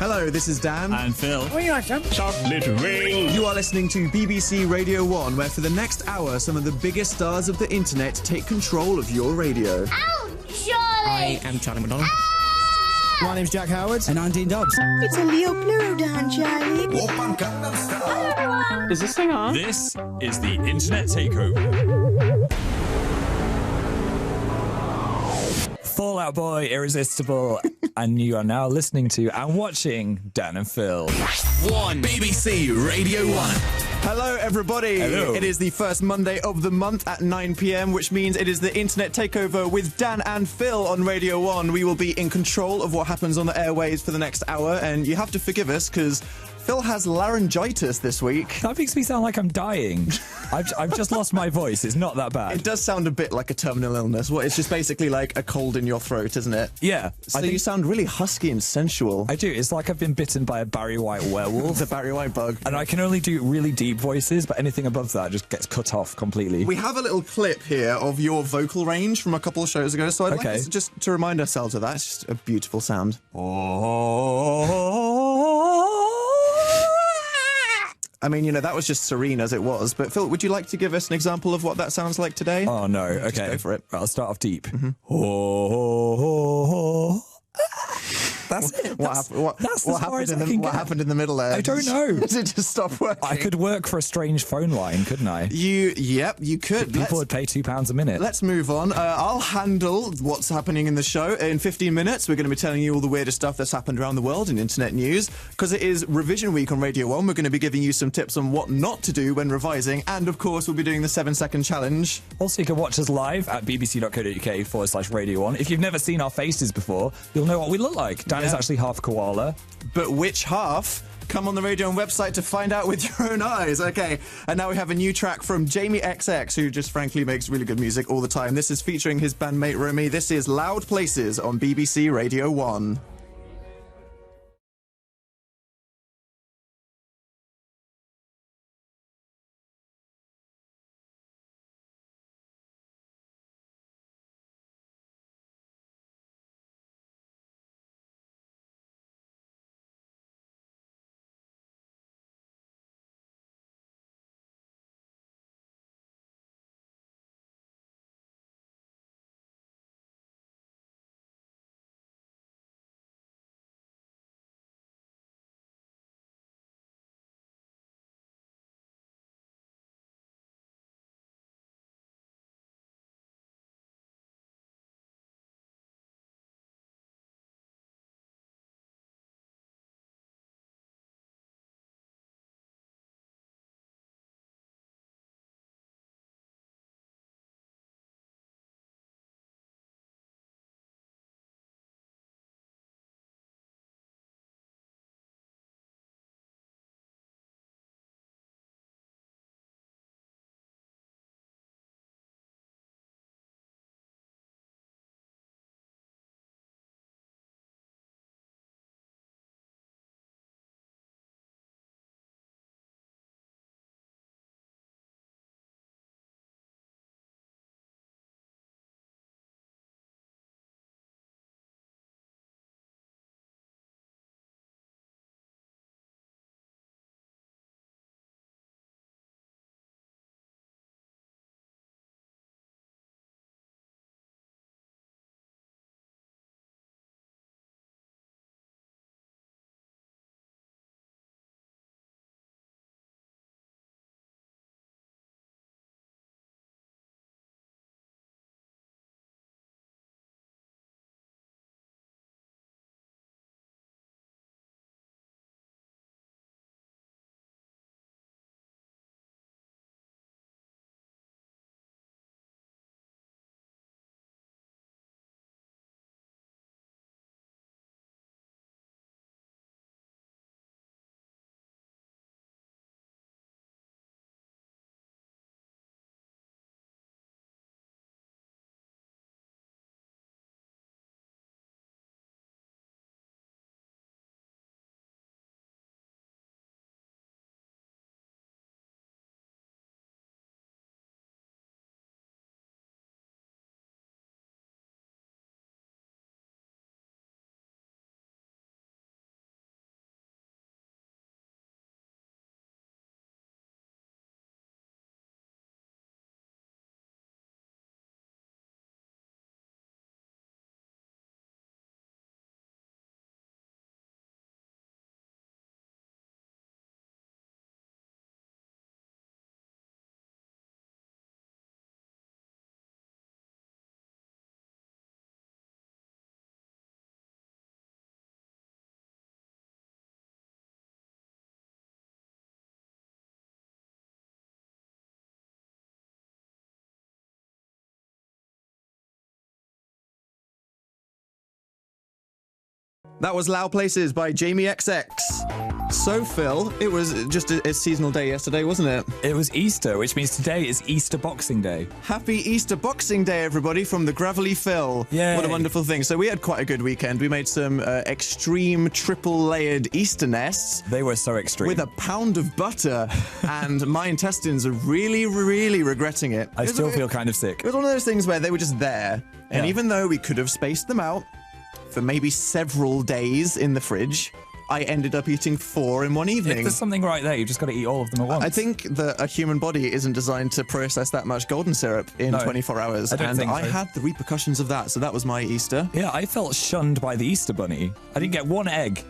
Hello, this is Dan. And Phil. Oh, you want some? Chocolate ring. You are listening to BBC Radio 1, where for the next hour, some of the biggest stars of the internet take control of your radio. Oh, Charlie! I am Charlie McDonald. My name's Jack Howard. And I'm Dean Dobbs. It's a Leo Blue Dan, Charlie. Hello, everyone! Is this thing on? This is the Internet Takeover. Fall Out Boy, Irresistible, and you are now listening to and watching Dan and Phil. BBC Radio 1. Hello, everybody. Hello. It is the first Monday of the month at 9 p.m, which means it is the Internet Takeover with Dan and Phil on Radio 1. We will be in control of what happens on the airwaves for the next hour, and you have to forgive us because Phil has laryngitis this week. That makes me sound like I'm dying. I've just lost my voice. It's not that bad. It does sound a bit like a terminal illness. Well, it's just basically like a cold in your throat, isn't it? Yeah. So you sound really husky and sensual. I do. It's like I've been bitten by a Barry White werewolf. The Barry White bug. And I can only do really deep voices, but anything above that just gets cut off completely. We have a little clip here of your vocal range from a couple of shows ago, so I'd like us just to remind ourselves of that. It's just a beautiful sound. I mean, you know, that was just serene as it was. But Phil, would you like to give us an example of what that sounds like today? Oh, no. Okay. Just go for it. Right, I'll start off deep. That's it. What happened in the middle there? I don't know. Did it just stop working? I could work for a strange phone line, couldn't I? Yep, you could. People would pay £2 a minute. Let's move on. I'll handle what's happening in the show. In 15 minutes, we're going to be telling you all the weirdest stuff that's happened around the world in internet news. Because it is Revision Week on Radio 1, we're going to be giving you some tips on what not to do when revising. And, of course, we'll be doing the 7-second challenge. Also, you can watch us live at bbc.co.uk/Radio 1. If you've never seen our faces before, you'll know what we look like. Dan is actually half koala. But which half? Come on the Radio 1 website to find out with your own eyes. Okay, and now we have a new track from Jamie XX, who just frankly makes really good music all the time. This is featuring his bandmate Romy. This is Loud Places on BBC Radio 1. That was Loud Places by Jamie XX. So, Phil, it was just a seasonal day yesterday, wasn't it? It was Easter, which means today is Easter Boxing Day. Happy Easter Boxing Day, everybody, from the Gravelly Phil. Yay. What a wonderful thing. So we had quite a good weekend. We made some extreme triple-layered Easter nests. They were so extreme. With a pound of butter, and my intestines are really, really regretting it. I still feel kind of sick. It was one of those things where they were just there, and Yeah. even though we could have spaced them out for maybe several days in the fridge, I ended up eating 4 in one If evening. there's something right there, you've just got to eat all of them at once. I think that a human body isn't designed to process that much golden syrup in No, 24 hours, I don't and think I so. had the repercussions of that, so that was my Easter. Yeah, I felt shunned by the Easter Bunny. I didn't get one egg.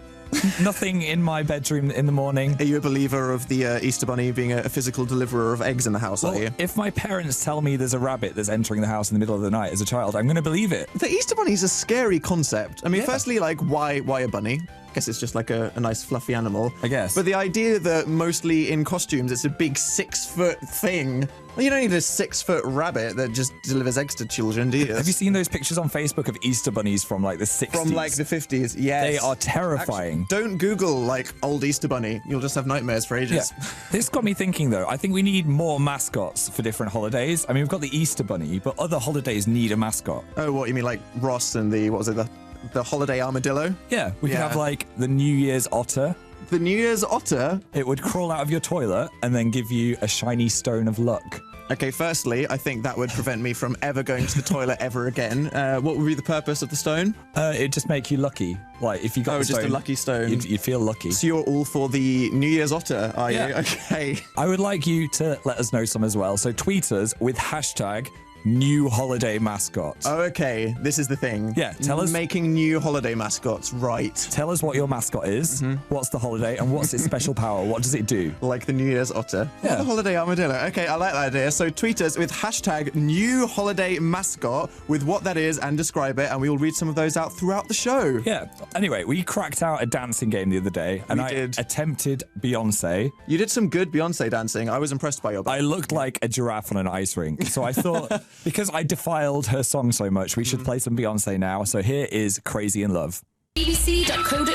Nothing in my bedroom in the morning. Are you a believer of the Easter Bunny being a physical deliverer of eggs in the house, Well, are you? if my parents tell me there's a rabbit that's entering the house in the middle of the night as a child, I'm going to believe it. The Easter Bunny is a scary concept. I mean, Yeah. firstly, like, why a bunny? I guess it's just like a nice fluffy animal. I guess. But the idea that mostly in costumes it's a big 6-foot thing. Well, you don't need a 6-foot rabbit that just delivers eggs to children, do you? Have you seen those pictures on Facebook of Easter bunnies from like the 60s? From like the 50s, yes. They are terrifying. Actually, don't Google like old Easter Bunny. You'll just have nightmares for Yeah. ages. This got me thinking though, I think we need more mascots for different holidays. I mean, we've got the Easter Bunny, but other holidays need a mascot. Oh, what you mean like Ross and the, what was it, the holiday armadillo? Yeah, we could Yeah. have like the New Year's otter. The New Year's otter? It would crawl out of your toilet and then give you a shiny stone of luck. Okay, firstly, I think that would prevent me from ever going to the toilet ever again. What would be the purpose of the stone? It'd just make you lucky. Like if you got Oh, the just a stone, lucky stone. You'd feel lucky. So you're all for the New Year's otter, are you? Yeah. Okay. I would like you to let us know some as well. So tweet us with hashtag new holiday mascot. Oh, okay. This is the thing. Yeah, tell us- Making new holiday mascots, right. Tell us what your mascot is, what's the holiday, and what's its special power. What does it do? Like the New Year's otter. Yeah. Or the holiday armadillo. Okay, I like that idea. So tweet us with hashtag new holiday mascot with what that is and describe it, and we will read some of those out throughout the show. Yeah. Anyway, we cracked out a dancing game the other day, and We I did. attempted Beyonce. You did some good Beyonce dancing. I was impressed by your I looked like a giraffe on an ice rink. So I thought, because I defiled her song so much, we should play some Beyonce now. So here is Crazy in Love.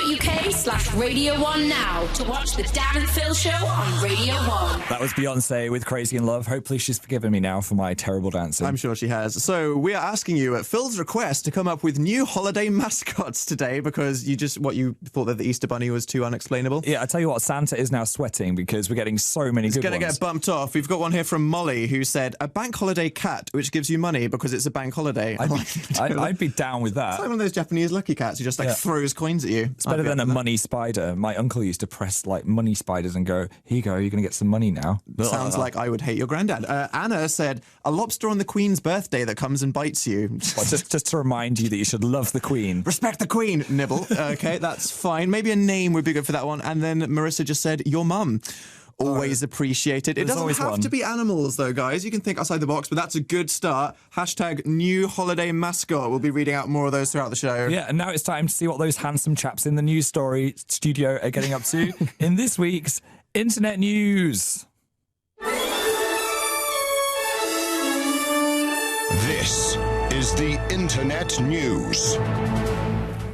bbc.co.uk/Radio 1 now to watch the Dan and Phil show on Radio 1. That was Beyonce with Crazy in Love. Hopefully she's forgiven me now for my terrible dancing. I'm sure she has. So we are asking you at Phil's request to come up with new holiday mascots today because you thought that the Easter Bunny was too unexplainable. Yeah, I tell you what, Santa is now sweating because we're getting so many good Going to ones. get bumped off. We've got one here from Molly who said, a bank holiday cat, which gives you money because it's a bank holiday. I'd be down with that. It's like one of those Japanese lucky cats who just like Yeah. throws coins at you. It's better than a money spider. My uncle used to press like money spiders and go, here you go, you're going to get some money now. Sounds like I would hate your granddad. Anna said, a lobster on the Queen's birthday that comes and bites you. Well, just to remind you that you should love the Queen. Respect the Queen, Nibble. Okay, that's fine. Maybe a name would be good for that one. And then Marissa just said, your mum. Always appreciated. It There's doesn't always have one. to be animals, though, guys. You can think outside the box, but that's a good start. Hashtag new holiday mascot. We'll be reading out more of those throughout the show. Yeah, and now it's time to see what those handsome chaps in the news story studio are getting up to in this week's Internet News. This is the Internet News.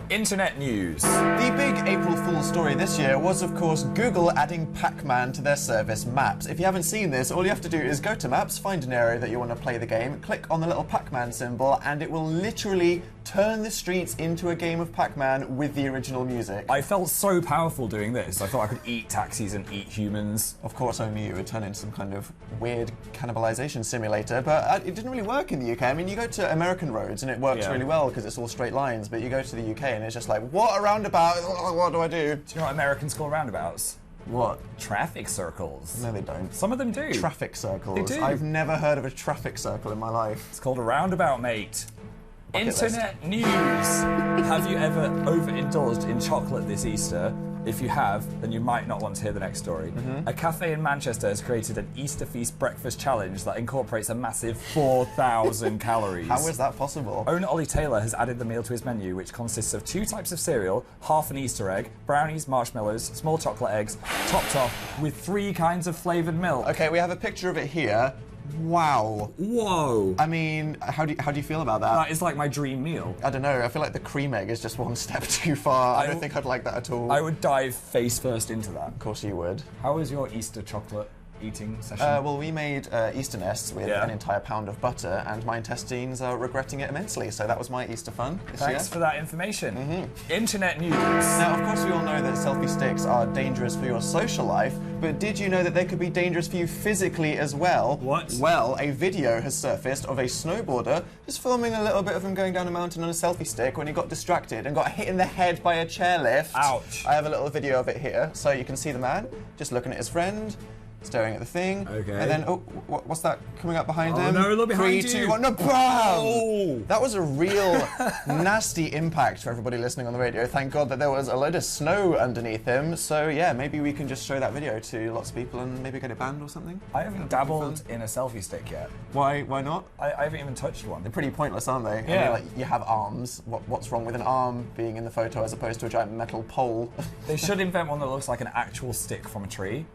Internet News. The big April Fool's story this year was, of course, Google adding Pac-Man to their service Maps. If you haven't seen this, all you have to do is go to Maps, find an area that you want to play the game, click on the little Pac-Man symbol, and it will literally turn the streets into a game of Pac-Man with the original music. I felt so powerful doing this. I thought I could eat taxis and eat humans. Of course, only you would turn into some kind of weird cannibalization simulator, but it didn't really work in the UK. I mean, you go to American roads and it works Yeah. really well because it's all straight lines, but you go to the UK and it's just like, what, a roundabout? What do I do? Do you know what Americans call roundabouts? What? Traffic circles. No, they don't. Some of them do. Traffic circles. They do. I've never heard of a traffic circle in my life. It's called a roundabout, mate. Bucket list. Internet news. Have you ever overindulged in chocolate this Easter? If you have, then you might not want to hear the next story. A cafe in Manchester has created an Easter feast breakfast challenge that incorporates a massive 4,000 calories. How is that possible? Owner Ollie Taylor has added the meal to his menu, which consists of 2 types of cereal, half an Easter egg, brownies, marshmallows, small chocolate eggs, topped off with 3 kinds of flavoured milk. Okay, we have a picture of it here. Wow. Whoa. I mean, how do you feel about that? That is like my dream meal. I don't know. I feel like the cream egg is just one step too far. I don't think I'd like that at all. I would dive face first into that. Of course you would. How was your Easter chocolate eating session? Well, we made Easter nests with an entire pound of butter, and my intestines are regretting it immensely. So that was my Easter fun this year. Thanks for that information. Internet news. Now, of course, we all know that selfie sticks are dangerous for your social life, but did you know that they could be dangerous for you physically as well? What? Well, a video has surfaced of a snowboarder just filming a little bit of him going down a mountain on a selfie stick when he got distracted and got hit in the head by a chairlift. Ouch. I have a little video of it here, so you can see the man just looking at his friend, staring at the thing. Okay. And then, what's that coming up behind him? No, look behind 3, 2, you. 1, no, bam! Oh. That was a real nasty impact for everybody listening on the radio. Thank God that there was a load of snow underneath him. So yeah, maybe we can just show that video to lots of people and maybe get it banned or something. I haven't dabbled in a selfie stick yet. Why not? I haven't even touched one. They're pretty pointless, aren't they? Yeah. I mean, like, you have arms. What's wrong with an arm being in the photo as opposed to a giant metal pole? They should invent one that looks like an actual stick from a tree.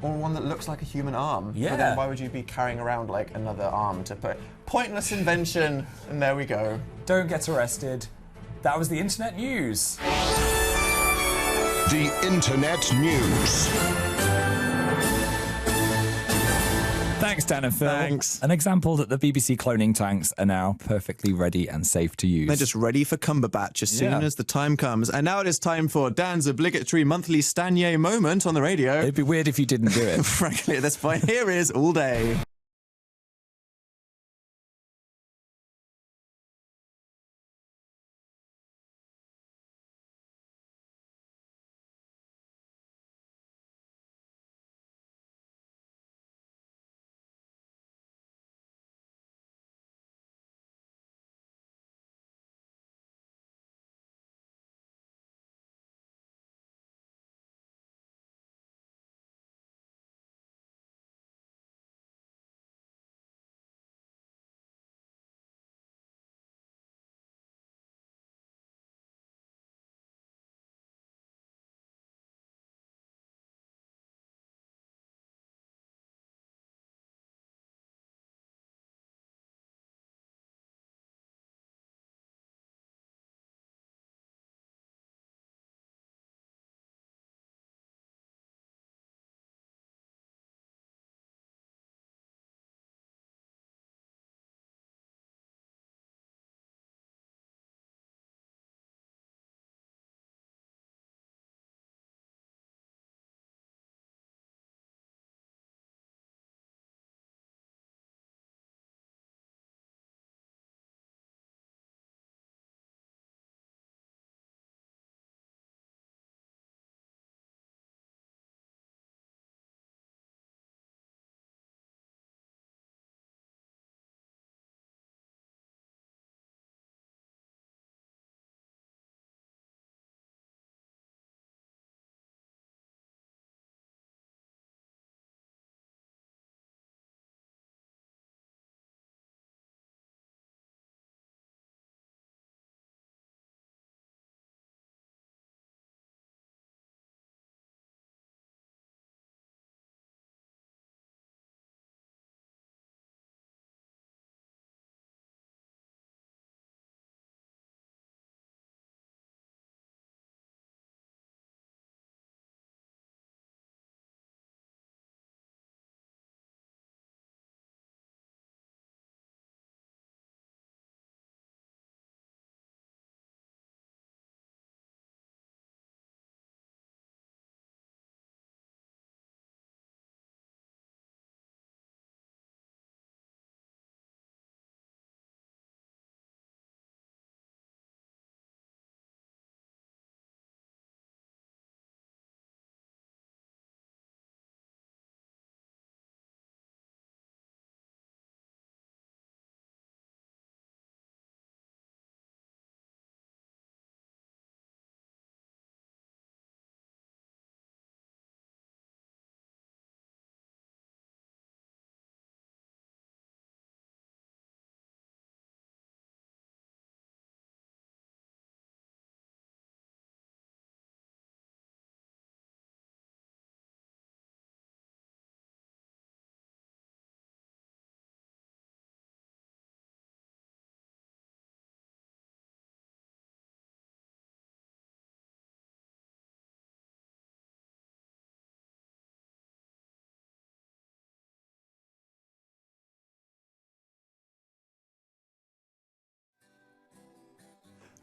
Or one that looks like a human arm. Yeah. But then why would you be carrying around like another arm to put? Pointless invention, and there we go. Don't get arrested. That was the internet news. The Internet News. Thanks, Dan and Phil. Thanks. An example that the BBC cloning tanks are now perfectly ready and safe to use. They're just ready for Cumberbatch as soon as the time comes. And now it is time for Dan's obligatory monthly Stanier moment on the radio. It'd be weird if you didn't do it. Frankly, at this point, here is All Day.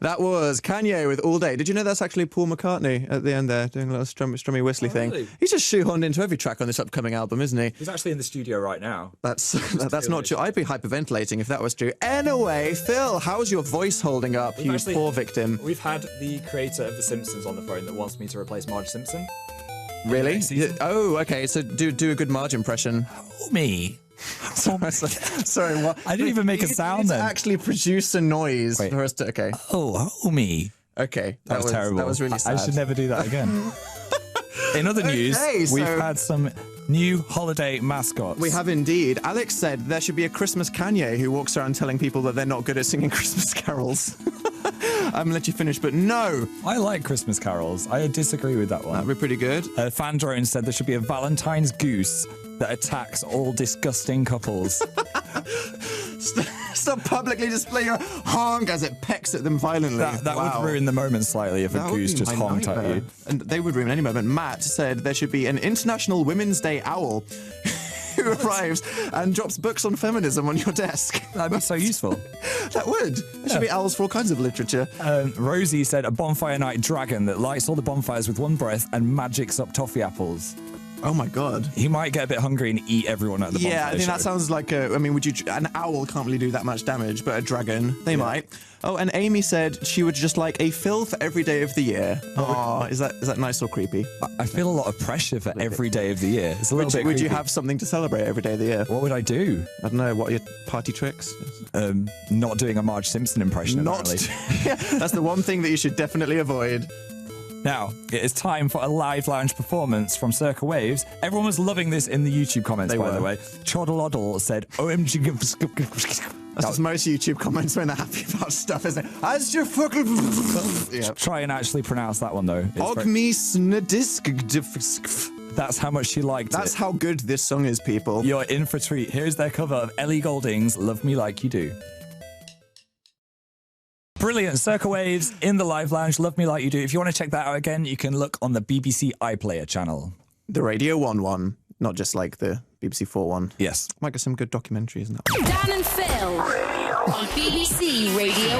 That was Kanye with All Day. Did you know that's actually Paul McCartney at the end there, doing a little strummy whistly thing? Really? He's just shoehorned into every track on this upcoming album, isn't he? He's actually in the studio right now. That's not true. I'd be hyperventilating if that was true. Anyway, Phil, how's your voice holding up, you poor victim? We've had the creator of The Simpsons on the phone that wants me to replace Marge Simpson. Really? Oh, okay. So do a good Marge impression. Me. Sorry, what? I didn't even make a sound then. Actually produce a noise for us to... Okay. Oh, me. Okay. That was terrible. That was really sad. I should never do that again. In other news, we've had some new holiday mascots. We have indeed. Alex said there should be a Christmas Kanye who walks around telling people that they're not good at singing Christmas carols. I'm going to let you finish, but no. I like Christmas carols. I disagree with that one. That'd be pretty good. Fan Drone said there should be a Valentine's goose that attacks all disgusting couples. Stop publicly displaying your honk as it pecks at them violently. That would ruin the moment slightly if a goose just honked at you. And they would ruin any moment. Matt said there should be an International Women's Day owl who arrives and drops books on feminism on your desk. That'd be so useful. That would. There should be owls for all kinds of literature. Rosie said a bonfire night dragon that lights all the bonfires with one breath and magics up toffee apples. Oh my God. He might get a bit hungry and eat everyone at the bonfire. Yeah, I think that sounds like an owl can't really do that much damage, but a dragon, they might. Oh, and Amy said she would just like a Phil for every day of the year. Oh, is that nice or creepy? I feel a lot of pressure for every day of the year. It's a little bit creepy. Would you have something to celebrate every day of the year? What would I do? I don't know. What are your party tricks? Not doing a Marge Simpson impression, apparently. Yeah, that's the one thing that you should definitely avoid. Now, it is time for a live lounge performance from Circa Waves. Everyone was loving this in the YouTube comments, by the way. Choddle said, OMG. That's just most YouTube comments when they're happy about stuff, isn't it? As your fucking... Yeah. Try and actually pronounce that one, though. Ogme snadisk. That's how much she liked it. That's how good this song is, people. You're in for a treat. Here's their cover of Ellie Goulding's Love Me Like You Do. Brilliant. Circa Waves in the live lounge. Love Me Like You Do. If you want to check that out again, you can look on the BBC iPlayer channel. The Radio 1 one, not just like the BBC 4 one. Yes. Might get some good documentaries in that. Dan and Phil on BBC Radio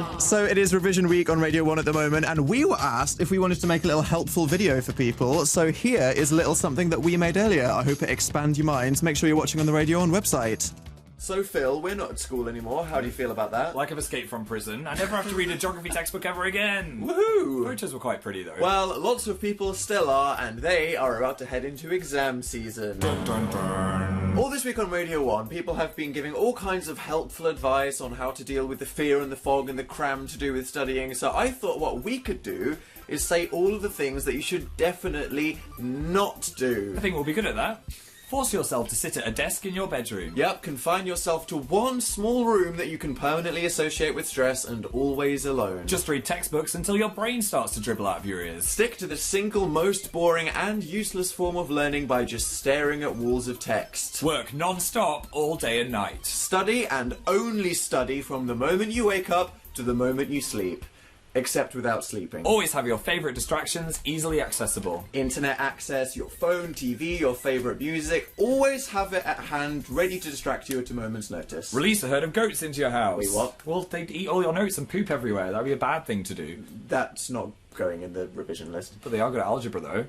1. So it is Revision Week on Radio 1 at the moment, and we were asked if we wanted to make a little helpful video for people. So here is a little something that we made earlier. I hope it expands your minds. Make sure you're watching on the Radio 1 website. So, Phil, we're not at school anymore. How do you feel about that? Like I've escaped from prison. I never have to read a geography textbook ever again. Woohoo! Photos were quite pretty, though. Well, lots of people still are, and they are about to head into exam season. Dun, dun, dun. All this week on Radio 1, people have been giving all kinds of helpful advice on how to deal with the fear and the fog and the cram to do with studying, so I thought what we could do is say all of the things that you should definitely not do. I think we'll be good at that. Force yourself to sit at a desk in your bedroom. Yep, confine yourself to one small room that you can permanently associate with stress and always alone. Just read textbooks until your brain starts to dribble out of your ears. Stick to the single most boring and useless form of learning by just staring at walls of text. Work non-stop all day and night. Study and only study from the moment you wake up to the moment you sleep. Except without sleeping. Always have your favourite distractions easily accessible. Internet access, your phone, TV, your favourite music. Always have it at hand, ready to distract you at a moment's notice. Release a herd of goats into your house. Wait, what? Well, they'd eat all your notes and poop everywhere. That'd be a bad thing to do. That's not going in the revision list. But they are good at algebra, though.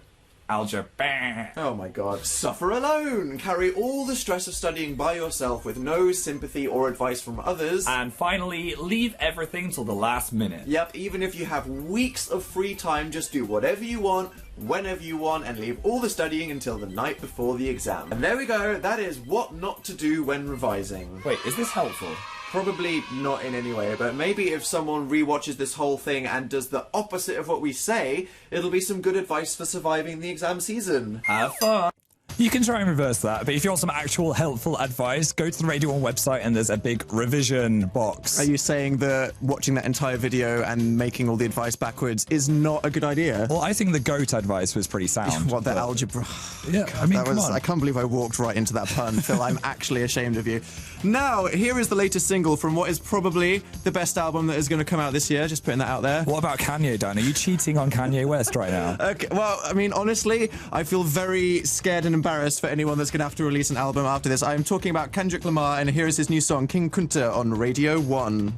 Algebra. Oh my god. Suffer alone. Carry all the stress of studying by yourself with no sympathy or advice from others. And finally, leave everything till the last minute. Yep, even if you have weeks of free time, just do whatever you want, whenever you want, and leave all the studying until the night before the exam. And there we go. That is what not to do when revising. Wait, is this helpful? Probably not in any way, but maybe if someone rewatches this whole thing and does the opposite of what we say, it'll be some good advice for surviving the exam season. Have fun. You can try and reverse that, but if you want some actual helpful advice, go to the Radio 1 website and there's a big revision box. Are you saying that watching that entire video and making all the advice backwards is not a good idea? Well, I think the goat advice was pretty sound. What, the algebra? Yeah, God, I mean, come on. I can't believe I walked right into that pun, Phil. I'm actually ashamed of you. Now, here is the latest single from what is probably the best album that is going to come out this year. Just putting that out there. What about Kanye, Dan? Are you cheating on Kanye West right now? Okay, well, I mean, honestly, I feel very scared and embarrassed for anyone that's going to have to release an album after this. I am talking about Kendrick Lamar, and here is his new song, King Kunta, on Radio 1.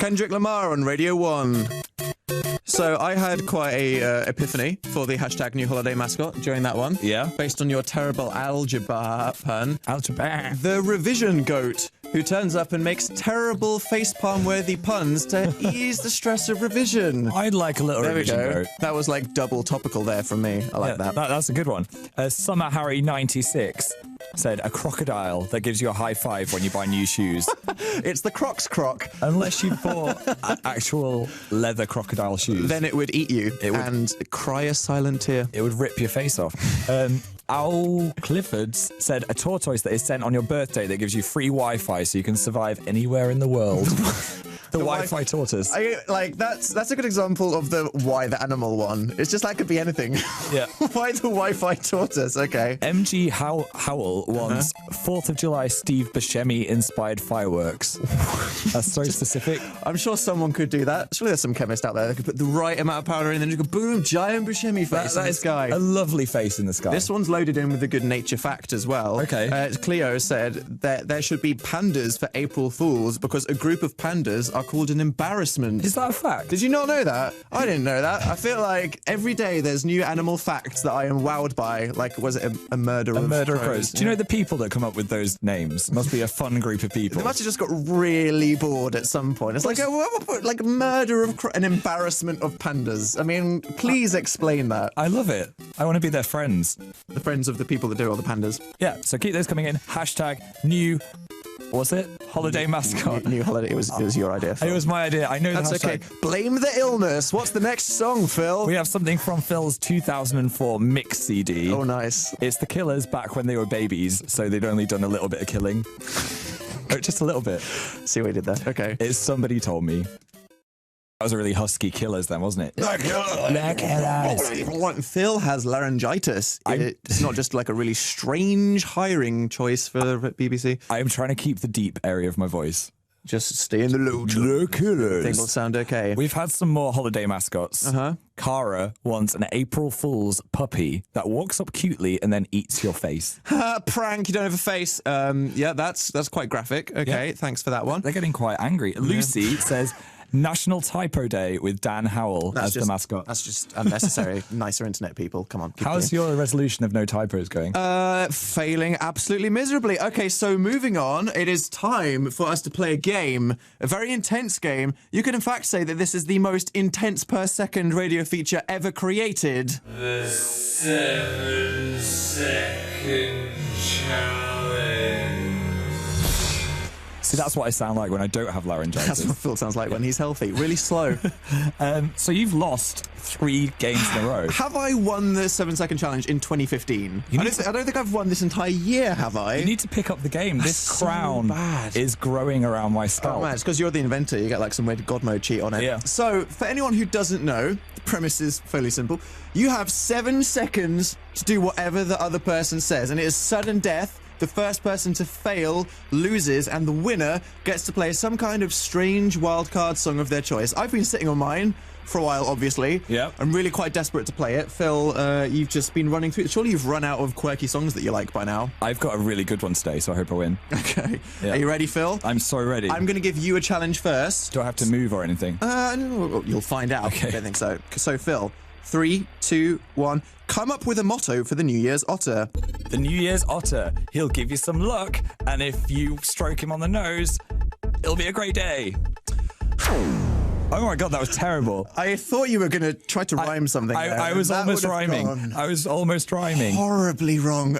Kendrick Lamar on Radio 1. So I had quite a epiphany for the hashtag new holiday mascot during that one. Yeah. Based on your terrible algebra pun. Algebra. The revision goat who turns up and makes terrible facepalm-worthy puns to ease the stress of revision. I'd like a little There we revision go. goat. That was like double topical there from me. I like that. That's a good one. Summer Harry 96 said a crocodile that gives you a high five when you buy new shoes. It's the Crocs croc. Unless you bought actual leather crocodile shoes. Then it would eat you and cry a silent tear. It would rip your face off. Owl Cliffords said a tortoise that is sent on your birthday that gives you free Wi-Fi so you can survive anywhere in the world. The Wi-Fi tortoise. That's a good example of the why the animal one. It's just that could be anything. Yeah. Why the Wi-Fi tortoise? Okay. MG Howell wants 4th of July Steve Buscemi inspired fireworks. That's so specific. I'm sure someone could do that. Surely there's some chemist out there that could put the right amount of powder in and then just go boom, giant Buscemi face in the sky. A lovely face in the sky. This one's loaded in with a good nature fact as well. Okay. Cleo said that there should be pandas for April Fools because a group of pandas are called an embarrassment. Is that a fact? Did you not know that? I didn't know that. I feel like every day there's new animal facts that I am wowed by. Like, was it a murder of crows? Do you know the people that come up with those names? Must be a fun group of people. They must have just got really bored at some point. It's like a murder of an embarrassment of pandas. I mean, please explain that. I love it. I want to be their friends. The friends of the people that do all the pandas. Yeah, so keep those coming in. Hashtag new, what's it? Holiday mascot. New holiday. It was your idea, Phil. It was my idea. I know That's the okay. hashtag. Blame the illness. What's the next song, Phil? We have something from Phil's 2004 mix CD. Oh, nice. It's the Killers back when they were babies, so they'd only done a little bit of killing. Just a little bit. See what we did there. Okay. It's Somebody Told Me. That was a really husky Killers then, wasn't it? The Killers. Phil has laryngitis. It's not just like a really strange hiring choice for BBC. I am trying to keep the deep area of my voice. Just stay in the low. The Killers. Think will sound okay. We've had some more holiday mascots. Cara wants an April Fool's puppy that walks up cutely and then eats your face. Prank, you don't have a face. Yeah, that's quite graphic. Okay, Yeah. thanks for that one. They're getting quite angry. Lucy says National Typo Day with Dan Howell as the mascot. That's just unnecessary. Nicer internet people. Come on. How's your resolution of no typos going? Failing absolutely miserably. Okay, so moving on, it is time for us to play a game, a very intense game. You could in fact say that this is the most intense per second radio feature ever created. The 7-second challenge. See, that's what I sound like when I don't have laryngitis. That's what Phil sounds like when he's healthy. Really slow. So you've lost 3 games in a row. Have I won the 7-second challenge in 2015? I don't think I've won this entire year, have I? You need to pick up the game. This so crown bad. is growing around my scalp. Oh man, it's because you're the inventor. You get like some weird God mode cheat on it. Yeah. So, for anyone who doesn't know, the premise is fairly simple. You have 7 seconds to do whatever the other person says, and it is sudden death. The first person to fail loses, and the winner gets to play some kind of strange wildcard song of their choice. I've been sitting on mine for a while, obviously. Yeah. I'm really quite desperate to play it. Phil, you've just been running through. Surely you've run out of quirky songs that you like by now. I've got a really good one today, so I hope I win. Okay. Yeah. Are you ready, Phil? I'm so ready. I'm going to give you a challenge first. Do I have to move or anything? No, you'll find out. Okay. I don't think so. So, Phil, 3, 2, 1. Come up with a motto for the New Year's Otter. The New Year's Otter. He'll give you some luck, and if you stroke him on the nose, it'll be a great day. Oh my God, that was terrible. I thought you were going to try to rhyme something there. I was That almost would have rhyming. gone I was almost rhyming. horribly wrong.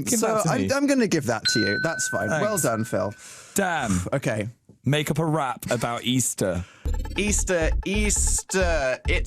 Give So that to me. I'm going to give that to you. That's fine. Thanks. Well done, Phil. Damn. Okay. Make up a rap about Easter. Easter, it's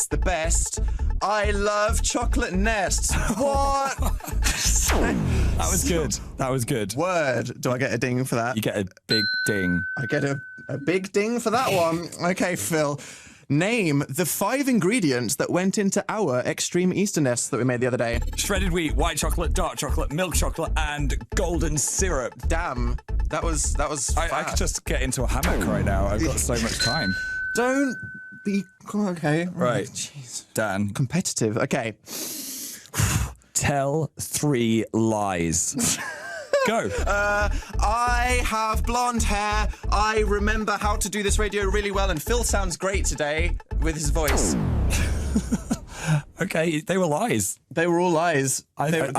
the best. I love chocolate nests. What? That was good. That was good. Word. Do I get a ding for that? You get a big ding. I get a big ding for that one. Okay, Phil. Name the 5 ingredients that went into our extreme Easter nests that we made the other day. Shredded wheat, white chocolate, dark chocolate, milk chocolate, and golden syrup. Damn. That was I fast. could just get into a hammock right now. I've got so much time. Don't be... Okay. Right. Jeez. Dan. Competitive. Okay. Tell 3 lies. Go. I have blonde hair. I remember how to do this radio really well, and Phil sounds great today with his voice. Okay, they were lies. They were all lies. They were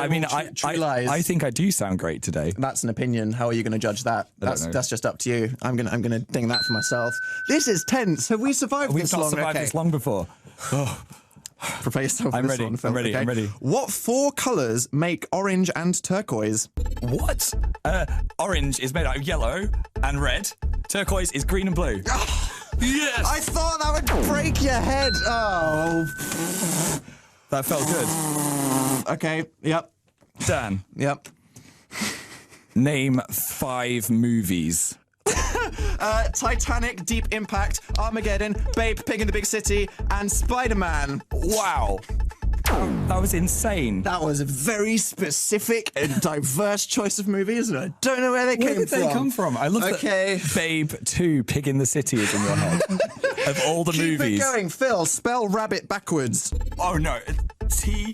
true lies. I think I do sound great today. That's an opinion. How are you going to judge that? That's just up to you. I'm gonna ding that for myself. This is tense. Have we survived We've this not long? survived this long before. Prepare yourself for I'm this ready. one, Phil. I'm ready. Okay. I'm ready. What 4 colours make orange and turquoise? What? Orange is made out of yellow and red. Turquoise is green and blue. Yes! I thought that would break your head. Oh. That felt good. Okay. Yep. Dan, Yep. name 5 movies. Titanic, Deep Impact, Armageddon, Babe, Pig in the Big City, and Spider-Man. Wow. That was insane. That was a very specific and diverse choice of movies, and I don't know where they Where came did from. they come from? I love Okay. that Babe 2, Pig in the City is in your head. Of all the Keep movies. it going, Phil. Spell rabbit backwards. Oh no. T-I-B-B-A-R.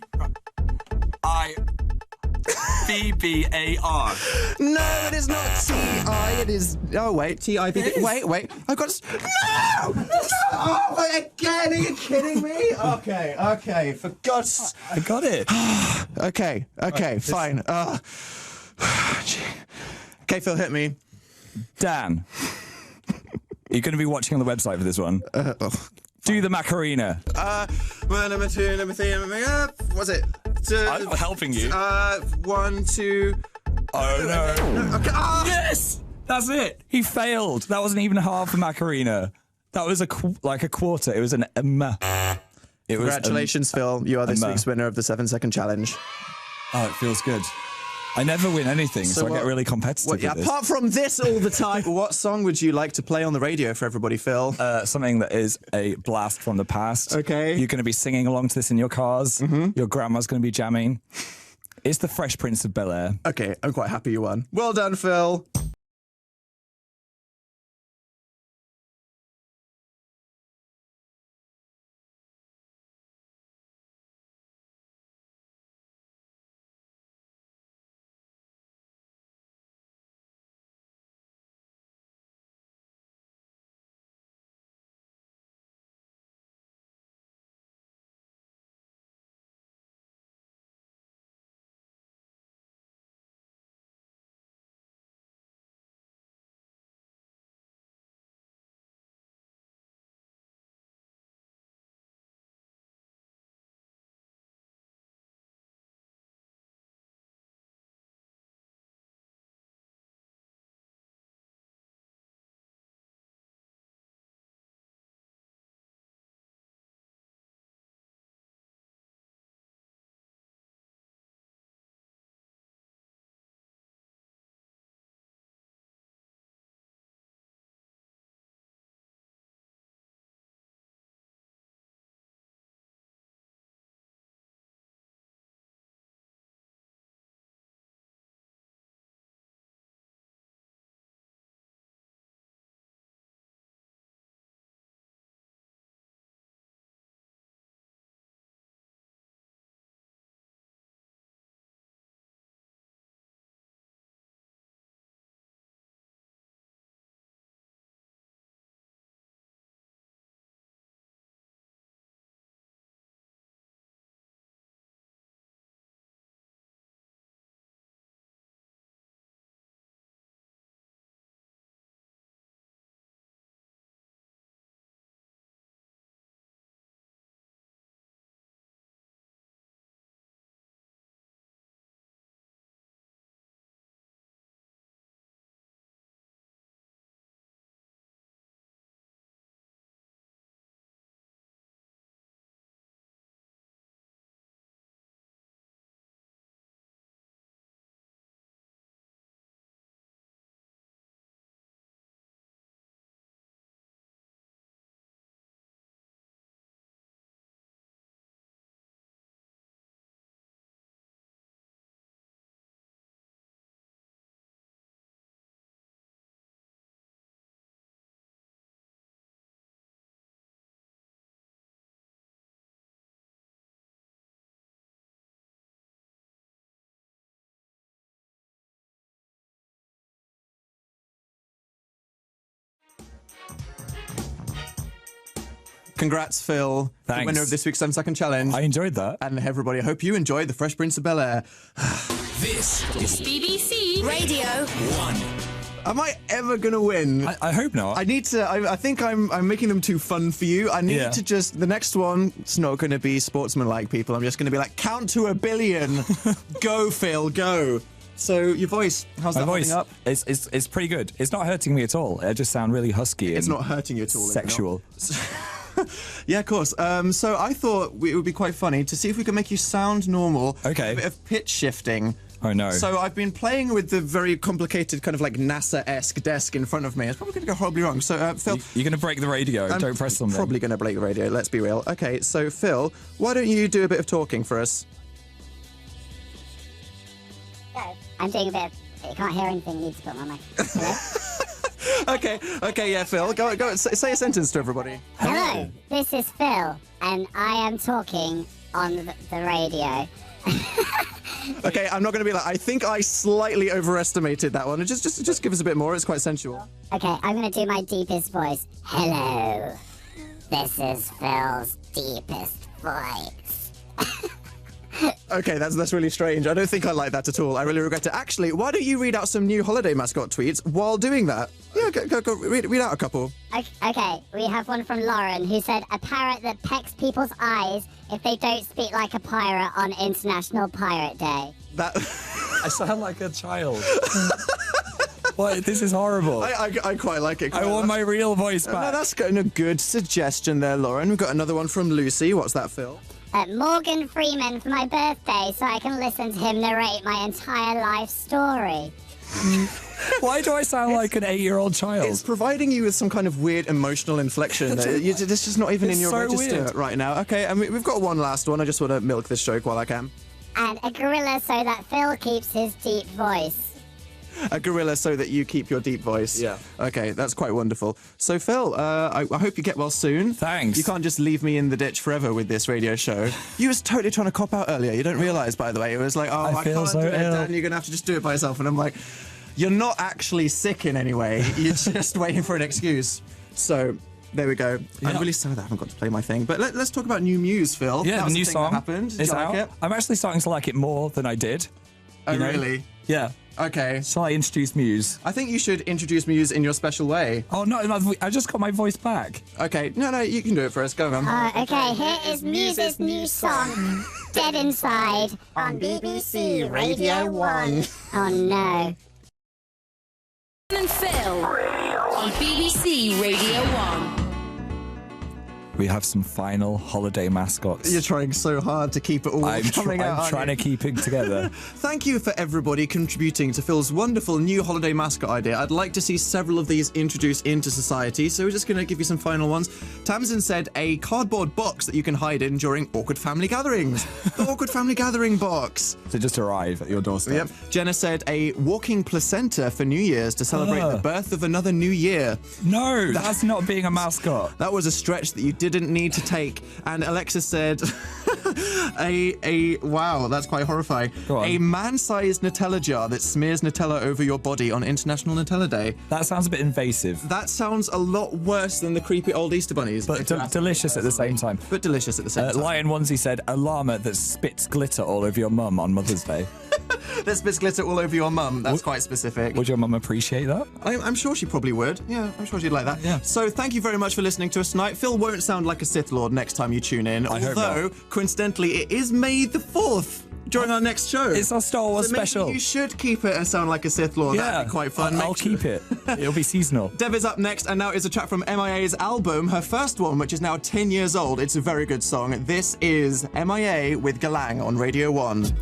No, it is not T-I. It is... Oh, wait. T-I-B... It is. Wait. I've got to... No! No! Oh, again? Are you kidding me? Okay. For God's... I got it. Okay, fine. Okay, Phil, hit me. Dan. You're going to be watching on the website for this one. Do the Macarena. Well, number 2, number 3, number 4, what's it? I'm not helping you. 1, 2... Oh no. Okay, Yes! That's it. He failed. That wasn't even half a Macarena. That was a quarter. It was an It was Congratulations, Phil. You are this week's winner of the 7-second challenge. Oh, it feels good. I never win anything, so I get really competitive with this. Apart from this all the time, what song would you like to play on the radio for everybody, Phil? Something that is a blast from the past. Okay. You're going to be singing along to this in your cars. Mm-hmm. Your grandma's going to be jamming. It's the Fresh Prince of Bel-Air. Okay, I'm quite happy you won. Well done, Phil. Congrats, Phil. The Thanks. winner of this week's 7-second challenge. I enjoyed that. And everybody, I hope you enjoyed The Fresh Prince of Bel-Air. This is BBC Radio 1. Am I ever going to win? I hope not. I need to. I think I'm making them too fun for you. I need Yeah. to just. The next one, it's not going to be sportsman-like people. I'm just going to be like, count to 1 billion. Go, Phil, go. So your voice, how's My that voice holding up? is pretty good. It's not hurting me at all. I just sound really husky. It's and not hurting you at all. is it not? sexual. Yeah, of course. So I thought it would be quite funny to see if we can make you sound normal. Okay. A bit of pitch shifting. Oh no. So I've been playing with the very complicated kind of like NASA-esque desk in front of me. It's probably going to go horribly wrong. So Phil, You're going to break the radio. Don't press something. Probably going to break the radio. Let's be real. Okay, so Phil, why don't you do a bit of talking for us? I'm doing a bit of... You can't hear anything, you need to put my mic. Hello? Okay, yeah, Phil, go, say a sentence to everybody. Hello, this is Phil, and I am talking on the radio. Okay, I'm not going to be like, I think I slightly overestimated that one. Just give us a bit more. It's quite sensual. Okay, I'm going to do my deepest voice. Hello, this is Phil's deepest voice. Okay, that's really strange. I don't think I like that at all. I really regret it. Actually, why don't you read out some new holiday mascot tweets while doing that? Yeah, go read out a couple. Okay, we have one from Lauren who said, a parrot that pecks people's eyes if they don't speak like a pirate on International Pirate Day. That I sound like a child. What? This is horrible. I quite like it. I want my real voice back. No, that's a good suggestion there, Lauren. We've got another one from Lucy. What's that, Phil? Morgan Freeman for my birthday so I can listen to him narrate my entire life story. Why do I sound like an 8-year-old child? It's providing you with some kind of weird emotional inflection. This is just not even in It's your so register weird. right now. Okay, and we've got one last one. I just want to milk this joke while I can. And a gorilla so that Phil keeps his deep voice. A gorilla so that you keep your deep voice. Yeah. Okay, that's quite wonderful. So, Phil, I hope you get well soon. Thanks. You can't just leave me in the ditch forever with this radio show. You was totally trying to cop out earlier. You don't realise, by the way. It was like, oh, I feel can't so do it, ill. Dan. You're going to have to just do it by yourself. And I'm like, you're not actually sick in any way. You're just waiting for an excuse. So... there we go. Yeah. I'm really sad that I haven't got to play my thing. But let's talk about new Muse, Phil. Yeah, That the was new thing song that happened. Did is you like out. it? I'm actually starting to like it more than I did. Oh, you know? really? Yeah. Okay. Shall I introduce Muse? I think you should introduce Muse in your special way. Oh, no, I just got my voice back. Okay. No, you can do it for us. Go on. Okay, here is Muse's new song, Dead Inside, on BBC Radio 1. Oh no. and Phil on BBC Radio 1. We have some final holiday mascots. You're trying so hard to keep it all coming out. I'm trying to keep it together. Thank you for everybody contributing to Phil's wonderful new holiday mascot idea. I'd like to see several of these introduced into society, so we're just going to give you some final ones. Tamsin said a cardboard box that you can hide in during awkward family gatherings. The awkward family gathering box. To just arrive at your doorstep. Yep. Jenna said a walking placenta for New Year's to celebrate the birth of another new year. No, that's not being a mascot. That was a stretch that you didn't need to take. And Alexis said wow, that's quite horrifying. Go on. A man-sized Nutella jar that smears Nutella over your body on International Nutella Day. That sounds a bit invasive. That sounds a lot worse than the creepy old Easter bunnies. But delicious at the same time. But delicious at the same time. Lion Onesie said a llama that spits glitter all over your mum on Mother's Day. That spits glitter all over your mum. That's quite specific. Would your mum appreciate that? I'm sure she probably would. Yeah, I'm sure she'd like that. Yeah. So thank you very much for listening to us tonight. Phil won't sound like a Sith Lord next time you tune in. I hope although, not. coincidentally, it is May the 4th during our next show. It's our Star Wars so maybe special. You should keep it and sound like a Sith Lord. That'd be quite fun. I'll keep it. It'll be seasonal. Dev is up next, and now is a track from MIA's album, her first one, which is now 10 years old. It's a very good song. This is MIA with Galang on Radio 1.